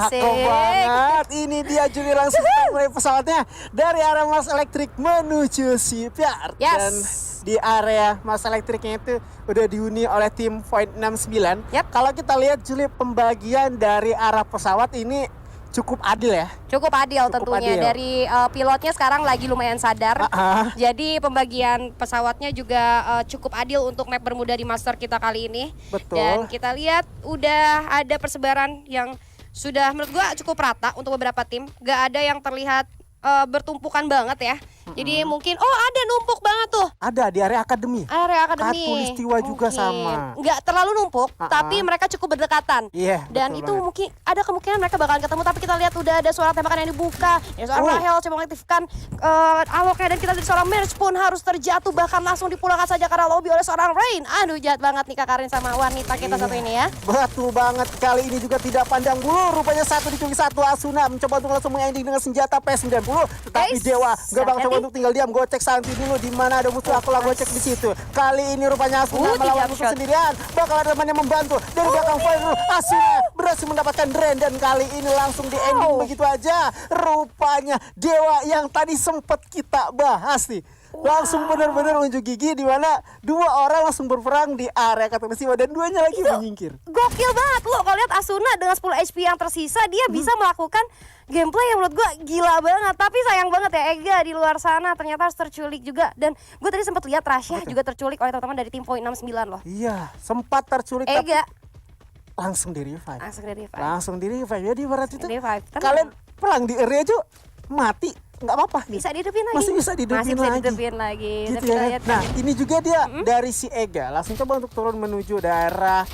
Cakep banget. Ini dia Juli langsung mulai pesawatnya dari arah Mars Electric menuju Shipyard. Yes. Dan di area Mars Electricnya itu udah dihuni oleh tim Point 69. Yep. Kalau kita lihat Juli, pembagian dari arah pesawat ini cukup adil ya. Cukup adil tentunya. adil. Dari pilotnya sekarang lagi lumayan sadar. Jadi pembagian pesawatnya juga cukup adil untuk map bermuda di Master kita kali ini. Betul. Dan kita lihat udah ada persebaran yang sudah menurut gua cukup rata untuk beberapa tim. Gak ada yang terlihat bertumpukan banget ya. Jadi mungkin ada numpuk banget tuh. Ada di area akademi. Area akademi. Katulistiwa juga sama. Nggak terlalu numpuk, tapi mereka cukup berdekatan. Iya. Dan betul itu banget. mungkin ada kemungkinan mereka bakalan ketemu. Tapi kita lihat udah ada suara tembakan yang dibuka. Ya, seorang Rahel coba mengaktifkan aloknya, dan kita lihat seorang Merge pun harus terjatuh, bahkan langsung dipulangkan saja karena lobby oleh seorang Rain. Aduh, jahat banget nih Kak Karin sama wanita kita satu ini ya. Betul banget, kali ini juga tidak pandang bulu. Rupanya satu dicuri satu. Asuna mencoba untuk langsung mengending dengan senjata P90. Tetapi Guys, Dewa gak bakal coba hati-hati. untuk tinggal diam. Gocek Santi dulu, di mana ada musuh, aku lah gocek di situ. Kali ini rupanya Asuna melawan jump musuh shot. sendirian. Bakal ada teman yang membantu dari belakang fire dulu. Asuna berhasil mendapatkan drain, dan kali ini langsung di ending begitu aja. Rupanya Dewa yang tadi sempat kita bahas nih, langsung benar-benar unjuk gigi, di mana dua orang langsung berperang di area Katulistiwa dan duanya lagi menyingkir. Gokil banget lo kalau lihat Asuna dengan 10 HP yang tersisa, dia bisa melakukan gameplay yang menurut gue gila banget. Tapi sayang banget ya, Ega di luar sana ternyata harus terculik juga. Dan gue tadi sempat lihat Rasya juga terculik oleh teman-teman dari tim Point 69 loh. Iya, sempat terculik tapi Ega langsung di revive. langsung di revive. Jadi ibarat itu Revive. Tenang. kalian perang di area aja mati, nggak apa-apa. Bisa dihidupin lagi. Masih bisa dihidupin lagi. Tapi Gitu kita ya. lihat Nah, kan. ini juga dia dari si Ega langsung coba untuk turun menuju daerah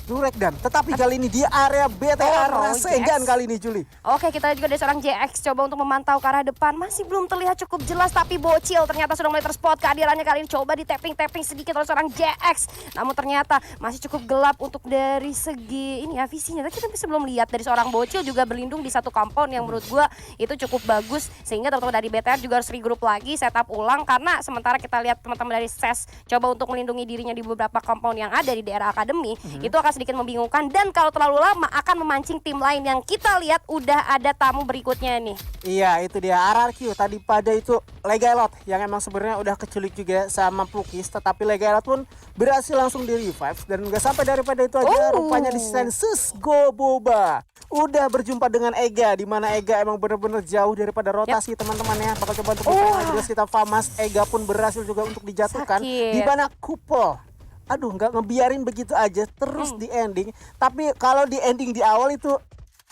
Durekdan. Tetapi kali ini di area BTR Rasegan kali ini, Juli. Oke, kita juga ada seorang JX coba untuk memantau ke arah depan. Masih belum terlihat cukup jelas, tapi bocil ternyata sudah mulai terspot kehadirannya kali ini. Coba di tapping sedikit oleh seorang JX. Namun ternyata masih cukup gelap untuk dari segi ini ya visinya. Tapi kita masih belum lihat dari seorang bocil juga berlindung di satu compound yang menurut gua itu cukup bagus. Sehingga teman-teman dari BTR juga harus regroup lagi, setup ulang. Karena sementara kita lihat teman-teman dari SES coba untuk melindungi dirinya di beberapa compound yang ada di daerah akademi, itu akan sedikit membingungkan, dan kalau terlalu lama akan memancing tim lain yang kita lihat udah ada tamu berikutnya nih. Iya, itu dia RRQ tadi pada itu Legaelot yang emang sebenarnya udah keculik juga sama Plukis, tetapi Legaelot pun berhasil langsung di revive, dan nggak sampai daripada itu aja. Rupanya di Sensus Goboba udah berjumpa dengan Ega, di mana Ega emang bener-bener jauh daripada rotasi teman-temannya. Bakal coba untuk jelas kita Famas. Ega pun berhasil juga untuk dijatuhkan. Sakit. Di mana Kupol, aduh, nggak ngebiarin begitu aja terus di ending. Tapi kalau di ending di awal itu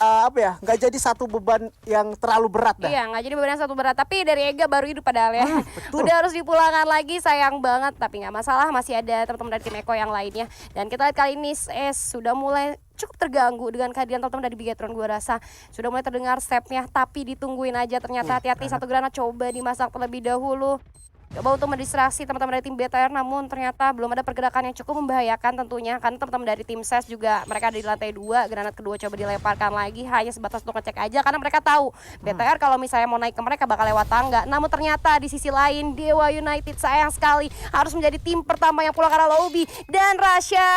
nggak jadi satu beban yang terlalu berat dah. Iya, nggak jadi beban yang satu berat. Tapi dari Ega baru hidup padahal ya. Betul. Udah harus dipulangkan lagi, sayang banget. Tapi nggak masalah, masih ada teman-teman dari tim Eko yang lainnya. Dan kita lihat kali ini SES sudah mulai cukup terganggu dengan kehadiran teman-teman dari Bigetron. Gue rasa sudah mulai terdengar stepnya, tapi ditungguin aja. Ternyata hati-hati, satu granat coba dimasak terlebih dahulu. Coba untuk mendistraksi teman-teman dari tim BTR, namun ternyata belum ada pergerakan yang cukup membahayakan tentunya. Karena teman-teman dari tim SES juga mereka ada di lantai 2, granat kedua coba dilemparkan lagi, hanya sebatas untuk ngecek aja. Karena mereka tahu BTR kalau misalnya mau naik ke mereka bakal lewat tangga. Namun ternyata di sisi lain Dewa United sayang sekali harus menjadi tim pertama yang pulang ke arah lobby. Dan Rasya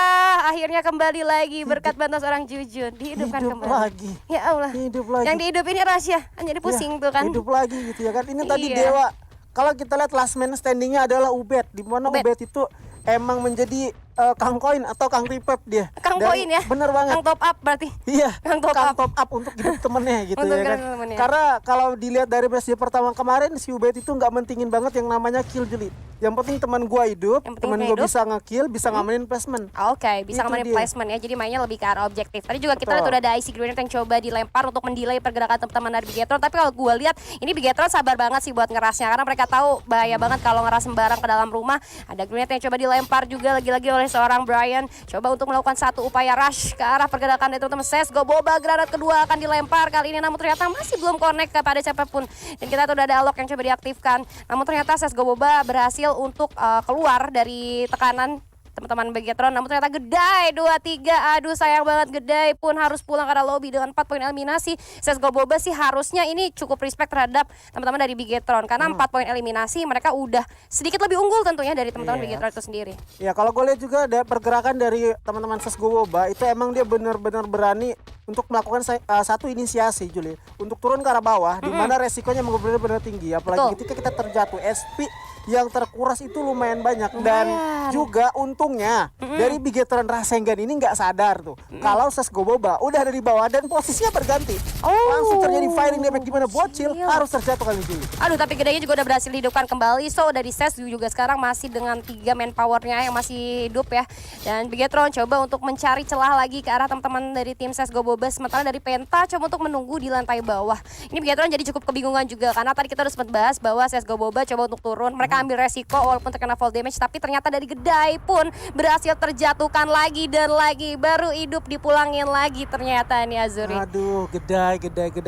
akhirnya kembali lagi berkat bantuan seorang Jujun. Dihidupkan Hidup kembali. lagi. Ya Allah. Hidup lagi. Yang dihidupin Rasya, jadi pusing tuh kan. Hidup lagi gitu ya kan. Ini tadi Iya. Dewa. Kalau kita lihat last man standingnya adalah Ubed, di mana Ubed itu emang menjadi Kang Koin atau Kang Ripep dia. Kang Koin ya? Bener banget. Kang top up berarti. Iya, Kang top up. untuk hidup temennya gitu Untuk ya kan. hidup temennya. Karena kalau dilihat dari match pertama kemarin, si Ubed itu nggak mentingin banget yang namanya kill, Juli. Yang penting teman gua hidup, Yang penting teman dia gua hidup. bisa nge-kill, bisa ngamenin placement. Oke, bisa Itu ngomongin dia. placement ya. Jadi mainnya lebih ke arah objektif. Tadi juga kita lihat Betul. udah ada IC grenade yang coba dilempar untuk mendelay pergerakan teman-teman dari Bigetron. Tapi kalau gue lihat ini Bigetron sabar banget sih buat ngerasnya, karena mereka tahu bahaya banget kalau ngeras sembarang ke dalam rumah. Ada grenade yang coba dilempar juga lagi-lagi oleh seorang Brian. Coba untuk melakukan satu upaya rush ke arah pergerakan dari teman-teman SES. Goboba granat kedua akan dilempar kali ini, namun ternyata masih belum connect kepada siapapun. Dan kita tuh udah ada alok yang coba diaktifkan. Namun ternyata SES Goboba berhasil untuk keluar dari tekanan teman-teman Bigetron, namun ternyata Gedai 2-3. Aduh sayang banget, Gedai pun harus pulang karena lobby dengan 4 poin eliminasi. CSGO Boba sih harusnya ini cukup respect terhadap teman-teman dari Bigetron, karena 4 poin eliminasi mereka udah sedikit lebih unggul tentunya dari teman-teman Bigetron itu sendiri. Ya kalau gue lihat juga ada pergerakan dari teman-teman CSGO Boba itu emang dia benar-benar berani untuk melakukan satu inisiasi Juli untuk turun ke arah bawah di mana resikonya benar-benar tinggi, apalagi ketika kita terjatuh. SP yang terkuras itu lumayan banyak dan juga untungnya dari Bigetron Rasengan ini nggak sadar tuh kalau Sesgoboba udah ada di bawah dan posisinya berganti. Langsung terjadi firing damage di mana Bocil harus terjatuh kali Juli. Aduh, tapi gedenya juga udah berhasil dihidupkan kembali. So dari Ses juga sekarang masih dengan 3 manpowernya yang masih hidup ya. Dan Bigetron coba untuk mencari celah lagi ke arah teman-teman dari tim Sesgoboba. Sementara dari Penta coba untuk menunggu di lantai bawah. Ini Bigetron jadi cukup kebingungan juga karena tadi kita udah sempat bahas bahwa Sesgoboba coba untuk turun. Mereka ambil resiko walaupun terkena fall damage, tapi ternyata dari Gedai pun berhasil terjatuhkan lagi dan lagi, baru hidup dipulangin lagi ternyata nih Azuri. Aduh, Gedai.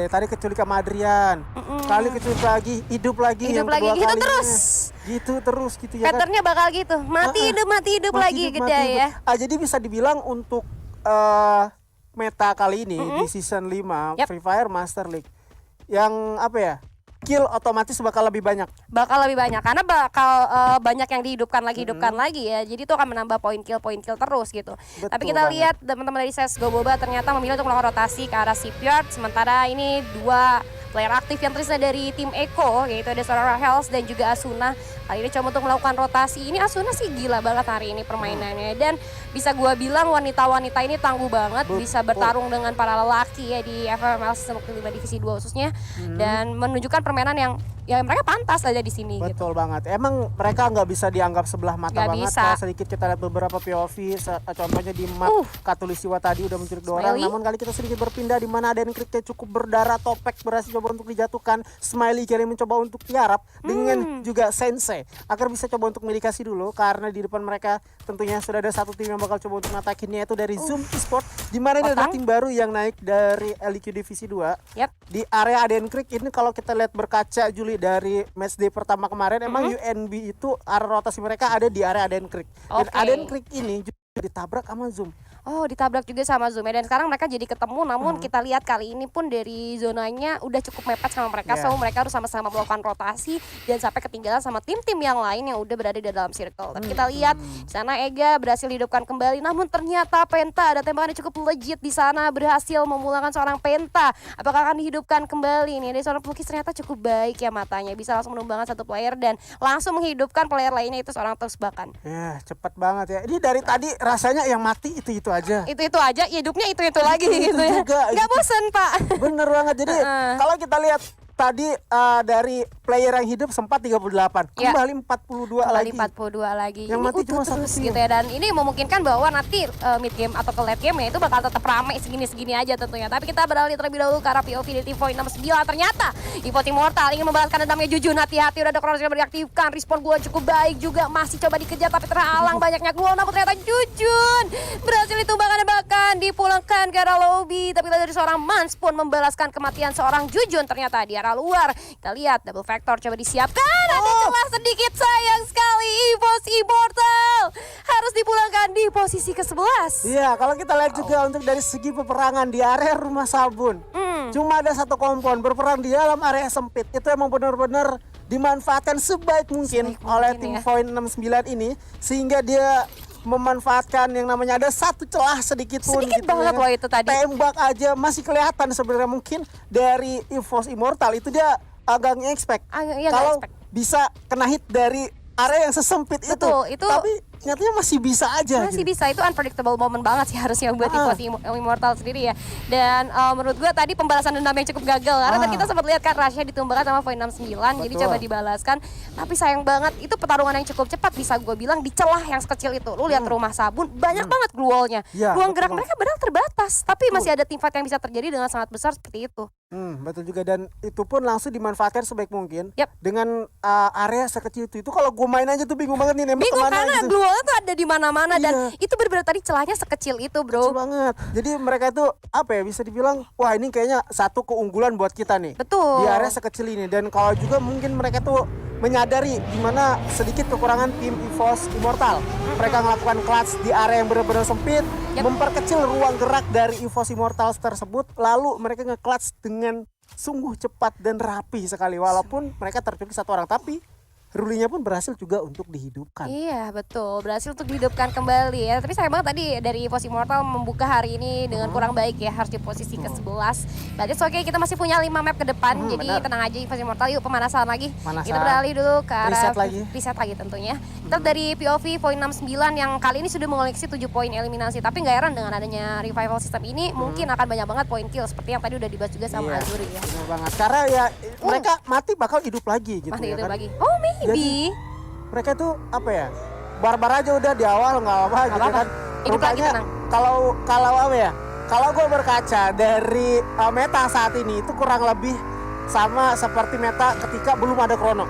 Tadi keculik sama Adrian. Kali keculik lagi, hidup lagi Hidup yang lagi kedua gitu kalinya. terus. Gitu terus gitu ya kan. Patternnya bakal gitu, mati hidup lagi Gedai ya. Jadi bisa dibilang untuk meta kali ini di season 5 Free Fire Master League yang apa ya? Kill otomatis bakal lebih banyak. Karena bakal banyak yang dihidupkan lagi ya. Jadi itu akan menambah poin kill terus gitu. Betul Tapi kita banget. lihat teman-teman dari Sesgoboba ternyata memilih untuk melakukan rotasi ke arah Shipyard. Sementara ini 2 player aktif yang tersisa dari tim Eko, yaitu ada seorang Rahels dan juga Asuna. Kali ini coba untuk melakukan rotasi. Ini Asuna sih gila banget hari ini permainannya, dan bisa gua bilang wanita-wanita ini tangguh banget, bisa bertarung dengan para lelaki ya di FML Season 5 Divisi 2 khususnya, dan menunjukkan permainan yang ya mereka pantas aja di sini. Betul banget. Emang mereka nggak bisa dianggap sebelah mata Nggak banget. bisa. Kalau sedikit kita lihat beberapa POV, contohnya di map Katulisiwa tadi udah menculik 2 orang. Smiley. Namun kali kita sedikit berpindah di mana Aden Kriknya cukup berdarah, Topek berhasil coba untuk dijatuhkan. Smiley kira mencoba untuk tiarap dengan juga Sensei agar bisa coba untuk milikasi dulu, karena di depan mereka tentunya sudah ada satu tim yang bakal coba untuk ngatakinnya, yaitu dari Zoom Esport, di mana ini ada tim baru yang naik dari LEQ Divisi 2. Yap. Di area Aden Krik ini kalau kita lihat berkaca Juli dari match day pertama kemarin, emang UNB itu arah rotasi mereka ada di area Aden Krik. Dan Oke. Aden Krik ini juga ditabrak sama Zoom. Oh, ditabrak juga sama Zoom ya. Dan sekarang mereka jadi ketemu, namun kita lihat kali ini pun dari zonanya udah cukup mepet sama mereka. So mereka harus sama-sama melakukan rotasi dan sampai ketinggalan sama tim-tim yang lain yang udah berada di dalam circle. Tapi kita lihat di sana Ega berhasil dihidupkan kembali, namun ternyata Penta ada tembakan yang cukup legit di sana, berhasil memulangkan seorang Penta. Apakah akan dihidupkan kembali nih? Dari seorang pelukis ternyata cukup baik ya matanya, bisa langsung menumbangkan satu player dan langsung menghidupkan player lainnya, itu seorang Terus Bakan. Ya, cepat banget ya. Ini dari tadi rasanya yang mati itu aja. Itu aja, hidupnya itu lagi Itu gitu ya. juga, Nggak itu. bosen Pak. Bener banget. Jadi kalau kita lihat tadi dari player yang hidup sempat 38, Ya. kembali 42 Kembali lagi. 42 lagi. Yang Ini mati utuh cuma satu terus tim. gitu ya. Dan ini memungkinkan bahwa nanti mid game atau ke late game ya itu bakal tetap rame segini-segini aja tentunya. Tapi kita beralih terlebih dahulu ke arah POV di tim point 69. Ternyata Evo Immortal ingin membalaskan dendamnya. Jujun, hati-hati, udah ada Kronos yang diaktifkan. Respon gua cukup baik juga, masih coba dikejar tapi terhalang banyaknya gol. Namun ternyata Jujun berhasil ditumbangkan dan bahkan dipulangkan ke arah lobby. Tapi dari seorang Mans pun membalaskan kematian seorang Jujun ternyata di arah luar. Kita lihat double factor coba disiapkan. Ada celah sedikit, sayang sekali. EVOS Immortal harus dipulangkan di posisi ke-11. Iya, kalau kita lihat juga untuk dari segi peperangan di area rumah sabun, cuma ada satu kompon berperang di dalam area sempit. Itu emang benar-benar dimanfaatkan sebaik mungkin oleh tim ya. Point 69 ini, sehingga dia memanfaatkan yang namanya ada satu celah sedikit pun Sedikit gitu banget ya. loh itu tadi. Tembak aja masih kelihatan sebenarnya, mungkin dari EVOS Immortal itu dia agak nge-expect Iya, nggak kalau expect. bisa kena hit dari area yang sesempit Betul, itu tapi nyatanya masih bisa aja masih gitu. bisa. Itu unpredictable moment banget sih harusnya buat EVOS Immortal sendiri ya. Dan menurut gue tadi pembalasan dendam yang cukup gagal, karena tadi kita sempat lihat kan Rasya ditumbangkan sama Point 69. Jadi Betul. coba dibalaskan, tapi sayang banget itu pertarungan yang cukup cepat, bisa gue bilang di celah yang sekecil itu. Lu lihat rumah sabun banyak banget glownya. Ya, Ruang betul gerak banget. mereka benar terbatas, tapi masih ada teamfight yang bisa terjadi dengan sangat besar seperti itu. Betul juga, dan itu pun langsung dimanfaatkan sebaik mungkin. Yap. Dengan area sekecil itu kalau gue main aja tuh bingung banget nih nembak Bingung kemana karena gitu. glownya tuh ada di mana-mana dan Iya. itu benar-benar tadi celahnya sekecil itu, bro. Kecil banget. Jadi mereka itu apa ya, bisa dibilang wah ini kayaknya satu keunggulan buat kita nih. Betul. Di area sekecil ini, dan kalau juga mungkin mereka tuh menyadari gimana sedikit kekurangan tim EVOS Immortal. Mereka melakukan clutch di area yang benar-benar sempit, memperkecil ruang gerak dari EVOS Immortal tersebut, lalu mereka nge-clutch dengan sungguh cepat dan rapi sekali, walaupun mereka terculik satu orang, tapi rulinya pun berhasil juga untuk dihidupkan. Iya betul, berhasil untuk dihidupkan kembali ya. Tapi sayang banget tadi dari EVOS Immortal membuka hari ini dengan kurang baik ya, harus di posisi ke-11. Berarti oke, kita masih punya 5 map ke depan, jadi benar. tenang aja EVOS Immortal, yuk pemanasan lagi. Pemanasan. Kita beralih dulu ke arah Reset lagi. tentunya. Kita dari POV poin 69 yang kali ini sudah mengoleksi 7 poin eliminasi. Tapi nggak heran dengan adanya revival system ini mungkin akan banyak banget poin kill seperti yang tadi udah dibahas juga sama Azuri ya. Benar banget. Karena ya mereka mati bakal hidup lagi gitu Mati ya hidup kan. lagi. Oh maybe. Jadi, mereka tuh apa ya? Barbar aja udah di awal nggak apa gitu apa-apa. kan. Hidup lagi, Rupanya tenang. kalau apa ya? Kalau gue berkaca dari meta saat ini itu kurang lebih sama seperti meta ketika belum ada Chrono.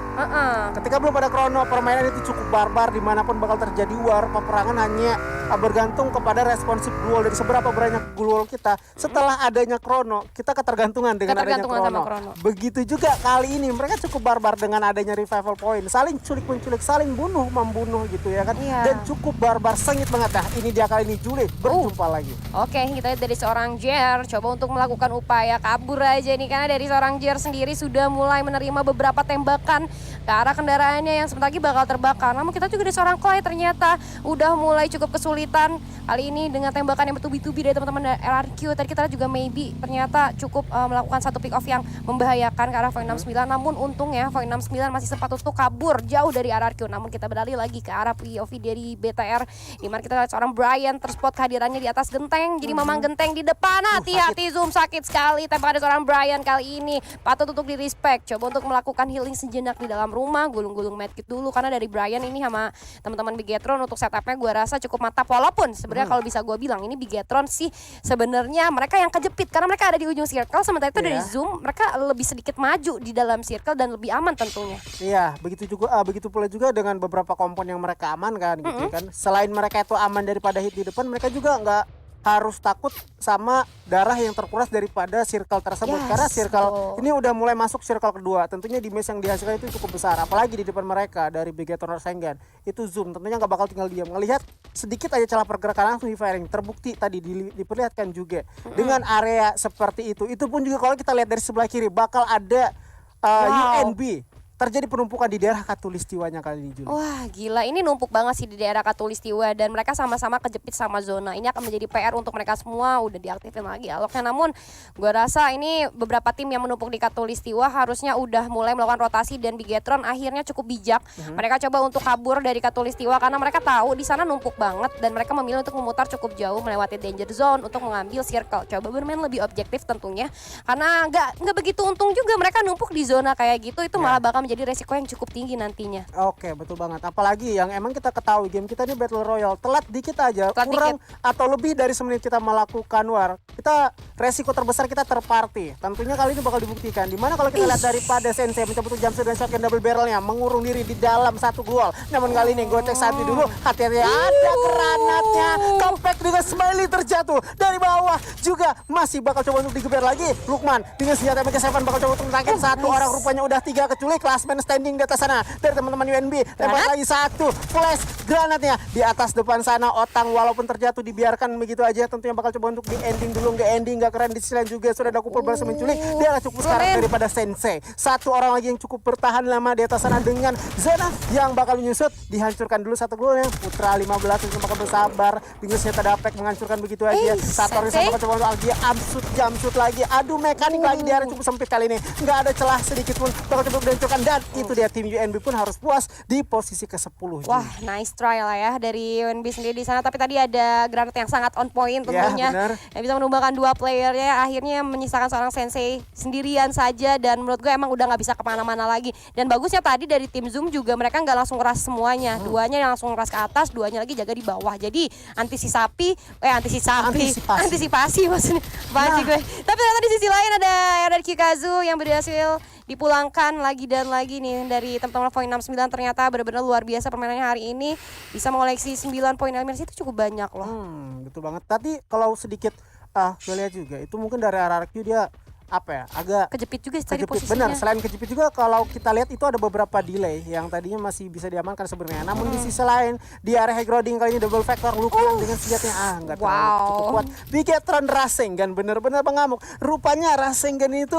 Ketika belum ada Chrono, permainan itu cukup barbar, dimanapun bakal terjadi war. Peperangan hanya bergantung kepada responsif duel dari seberapa banyak duel kita. Setelah adanya Chrono, kita ketergantungan dengan adanya Ketergantungan sama Chrono. Chrono. Begitu juga kali ini mereka cukup barbar dengan adanya revival point, saling culik-menculik, saling bunuh membunuh gitu ya kan. Iya. Dan cukup barbar, sengit banget. Nah ini dia kali ini Juli berjumpa lagi. Oke, kita lihat dari seorang Jer coba untuk melakukan upaya kabur aja nih, karena dari seorang Jer sendiri sudah mulai menerima beberapa tembakan ke arah kendaraannya yang sebentar lagi bakal terbakar. Namun kita juga dari seorang Clay ternyata udah mulai cukup kesulitan kali ini dengan tembakan yang bertubi-tubi dari teman-teman RRQ. Tadi kita lihat juga maybe ternyata cukup melakukan satu pick off yang membahayakan ke arah Void 69. Namun untungnya Void 69 masih sempat untuk kabur jauh dari RRQ. Namun kita beralih lagi ke arah POV dari BTR, di mana kita lihat seorang Brian terspot kehadirannya di atas genteng. Jadi mamang genteng di depan, hati-hati Zoom, sakit sekali tembakan dari seorang Brian kali ini. Patut untuk di respect. Coba untuk melakukan healing sejenak di dalam rumah, gulung-gulung medkit dulu, karena dari Brian ini sama teman-teman Bigetron untuk setupnya gue rasa cukup mantap. Walaupun sebenarnya kalau bisa gue bilang ini Bigetron sih sebenarnya mereka yang kejepit karena mereka ada di ujung circle, sementara itu dari Zoom mereka lebih sedikit maju di dalam circle dan lebih aman tentunya. Iya, begitu pula juga dengan beberapa kompon yang mereka amankan gitu kan. Selain mereka itu aman daripada hit di depan, mereka juga nggak harus takut sama darah yang terkuras daripada circle tersebut. Karena circle ini udah mulai masuk circle kedua. Tentunya damage yang dihasilkan itu cukup besar. Apalagi di depan mereka dari Bigetron Rasengan. Itu Zoom tentunya nggak bakal tinggal diam. Ngelihat sedikit aja celah pergerakan langsung di firing. Terbukti tadi diperlihatkan juga. Dengan area seperti itu. Itu pun juga kalau kita lihat dari sebelah kiri bakal ada UNB. Terjadi penumpukan di daerah Katulistiwanya kali ini, Juli. Wah gila, ini numpuk banget sih di daerah Katulistiwa dan mereka sama-sama kejepit sama zona. Ini akan menjadi PR untuk mereka semua. Udah diaktifin lagi aloknya, namun gue rasa ini beberapa tim yang menumpuk di Katulistiwa harusnya udah mulai melakukan rotasi, dan Bigetron akhirnya cukup bijak. Mereka coba untuk kabur dari Katulistiwa karena mereka tahu di sana numpuk banget, dan mereka memilih untuk memutar cukup jauh melewati danger zone untuk mengambil circle. Coba bermain lebih objektif tentunya, karena nggak begitu untung juga mereka numpuk di zona kayak gitu. Itu malah bakal menjadi resiko yang cukup tinggi nantinya. Oke, betul banget. Apalagi yang emang kita ketahui game kita ini Battle Royale, telat dikit aja, kurang atau lebih dari semenit kita melakukan war, kita resiko terbesar kita terparty. Tentunya kali ini bakal dibuktikan. Dimana kalau kita lihat daripada Sensei mencoba untuk jumpsuit dan shotgun double barrelnya, mengurung diri di dalam satu gol. Namun kali ini gue cek satu dulu, hati-hati ada granatnya. Compact dengan smiley terjatuh dari bawah, juga masih bakal coba untuk digeber lagi. Lukman dengan senjata MK7 bakal coba untuk menangkap satu orang, rupanya udah 3 keculik. Klasmen standing di atas sana dari teman-teman UNB. Lempar lagi satu flash granatnya di atas depan sana. Otang walaupun terjatuh dibiarkan begitu aja, tentunya bakal coba untuk di ending dulu. Nggak ending, nggak keren. Di sisi lain juga sudah ada kupul berhasil menculik. Dia cukup sekarang daripada Sensei. Satu orang lagi yang cukup bertahan lama di atas sana dengan zona yang bakal menyusut. Dihancurkan dulu satu golnya. Putra 15 yang bakal bersabar dengan senjata dapek menghancurkan begitu aja. Satu orang bakal coba untuk dia jumpsuit lagi. Aduh, mekanik lagi di area cukup sempit kali ini. Nggak ada celah sedikit pun bakal coba dihancurkan. Dan itu dia tim UNB pun harus puas di posisi ke-10. Wah, nice try lah ya dari UNB sendiri di sana. Tapi tadi ada granat yang sangat on point tentunya. Yang bisa menumbangkan 2 playernya. Akhirnya menyisakan seorang Sensei sendirian saja. Dan menurut gue emang udah nggak bisa kemana-mana lagi. Dan bagusnya tadi dari tim Zoom juga mereka nggak langsung ras semuanya. Duanya yang langsung ras ke atas, duanya lagi jaga di bawah. Jadi antisipasi maksudnya. Gue. Tapi ternyata di sisi lain ada RRQ Kazu yang berhasil dipulangkan lagi dan lagi nih dari teman-teman poin 69. Ternyata benar-benar luar biasa permainannya hari ini, bisa mengoleksi 9 poin eliminasi, itu cukup banyak loh. Betul banget. Tadi kalau sedikit gue lihat juga itu mungkin dari RRQ dia agak kejepit juga tadi posisinya. Benar, selain kejepit juga kalau kita lihat itu ada beberapa delay yang tadinya masih bisa diamankan sebenarnya. Namun di sisi lain di area high grounding kali ini double factor Lukman dengan senjatanya enggak terlalu cukup kuat. Bigetron Rasengan benar-benar mengamuk. Rupanya Rasengan itu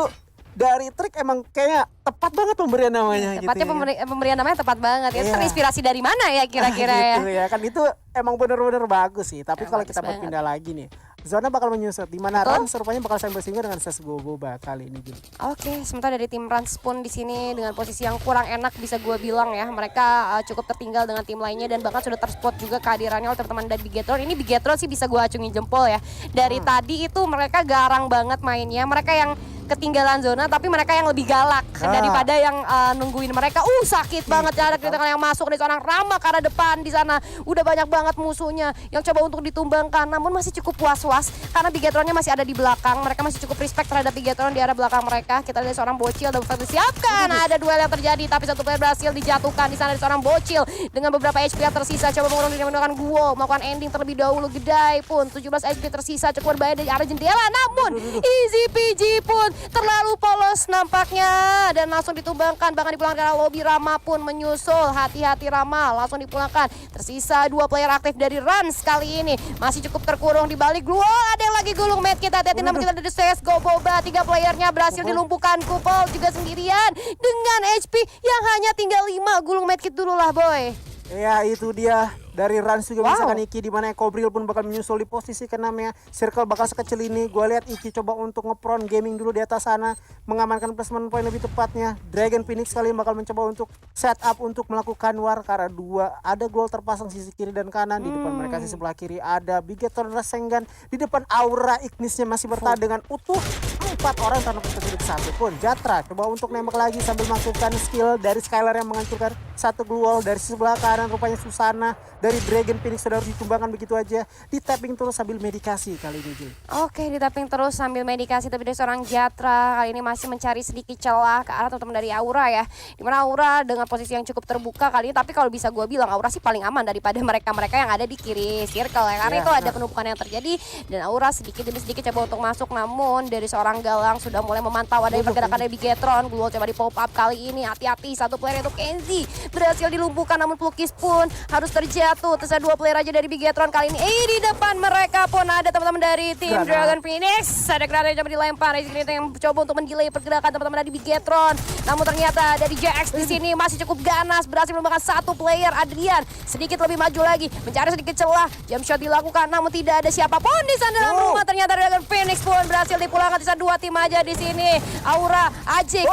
dari trik emang kayaknya tepat banget pemberian namanya Tepatnya gitu ya. pemberian namanya tepat banget ya. Iya. Terinspirasi dari mana ya kira-kira ya? Gitu ya kan itu emang bener-bener bagus sih. Tapi kalau bagus kita banget. berpindah lagi nih, zona bakal menyusut di mana Betul. Rans rupanya bakal saling bersinggung dengan CS:GO Boba kali ini Jul. Oke, sementara dari tim Rans pun di sini dengan posisi yang kurang enak bisa gue bilang ya. Mereka cukup tertinggal dengan tim lainnya dan bahkan sudah terspot juga kehadirannya oleh teman-teman dari Bigetron. Ini Bigetron sih bisa gue acungin jempol ya. Dari tadi itu mereka garang banget mainnya. Mereka yang ketinggalan zona tapi mereka yang lebih galak daripada yang nungguin mereka. Sakit banget ya ada kritikan yang masuk dari seorang Rama karena depan di sana udah banyak banget musuhnya yang coba untuk ditumbangkan, namun masih cukup was-was karena Bigetronnya masih ada di belakang. Mereka masih cukup respect terhadap Bigetron di arah belakang mereka. Kita lihat seorang bocil dan disiapkan. Ada duel yang terjadi tapi satu player berhasil dijatuhkan di sana dari seorang bocil dengan beberapa HP yang tersisa. Coba mengurung diri menggunakan Guo, melakukan ending terlebih dahulu. Gedai pun 17 HP tersisa cukup berbahaya dari arah jendela, namun Easy PG pun terlalu polos nampaknya dan langsung ditumbangkan, bahkan dipulangkan karena lobby. Rama pun menyusul. Hati-hati Rama, langsung dipulangkan. Tersisa 2 player aktif dari Rans kali ini masih cukup terkurung di balik Guo. Ada yang lagi gulung med kita, hati-hati namun kita dari CS:GO Boba. 3 playernya berhasil dilumpuhkan. Kupol juga sendirian dengan HP yang hanya tinggal 5. Gulung medkit dulu lah boy. Ya itu dia dari Rans juga Wow. misalkan Iki di mana Ekobril pun bakal menyusul di posisi ke-6 ya. Circle bakal sekecil ini. Gua lihat Iki coba untuk ngepron gaming dulu di atas sana, mengamankan placement point lebih tepatnya. Dragon Phoenix kali ini bakal mencoba untuk setup untuk melakukan war karena 2 ada gol terpasang sisi kiri dan kanan. Di depan mereka sisi sebelah kiri ada Bigetron Rasengan. Di depan Aura Ignisnya masih bertahan dengan utuh. 4 orang tanpa tertutup satu pun. Jatra coba untuk nembak lagi sambil melakukan skill dari Skylar yang menghancurkan satu glue wall dari sebelah kanan. Rupanya Susana dari Dragon Phoenix sudah harus ditumbangkan begitu aja. Di tapping terus sambil medikasi kali ini Jul. Oke, di tapping terus sambil medikasi tapi dari seorang Jatra kali ini masih mencari sedikit celah ke arah teman-teman dari Aura ya. Dimana Aura dengan posisi yang cukup terbuka kali ini, tapi kalau bisa gue bilang Aura sih paling aman daripada mereka-mereka yang ada di kiri circle ya. Karena Iya, itu ada benar. penumpukan yang terjadi dan Aura sedikit demi sedikit coba untuk masuk, namun dari seorang Galang sudah mulai memantau ada pergerakan dari Bigetron. Gluol coba di pop up kali ini, hati-hati satu player itu Kenzie berhasil dilumpuhkan, namun Plukis pun harus terjatuh. Tersisa 2 player aja dari Bigetron kali ini. Di depan mereka pun ada teman-teman dari tim Granat. Dragon Phoenix. Ada granat yang coba dilempar. Ada granat yang coba untuk mendelay pergerakan teman-teman dari Bigetron. Namun ternyata dari JX di sini masih cukup ganas, berhasil menemukan 1 player. Adrian sedikit lebih maju lagi, mencari sedikit celah. Jump shot dilakukan, namun tidak ada siapapun di sana dalam rumah. Ternyata Dragon Phoenix pun berhasil dipulangkan. Sisa 2 tim aja di sini. Aura, Ajik,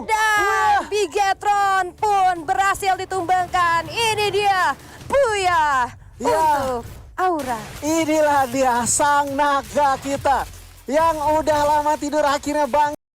dan Bigetron pun berhasil ditumbangkan. Ini dia Buya untuk Aura. Inilah dia sang naga kita yang udah lama tidur akhirnya bang.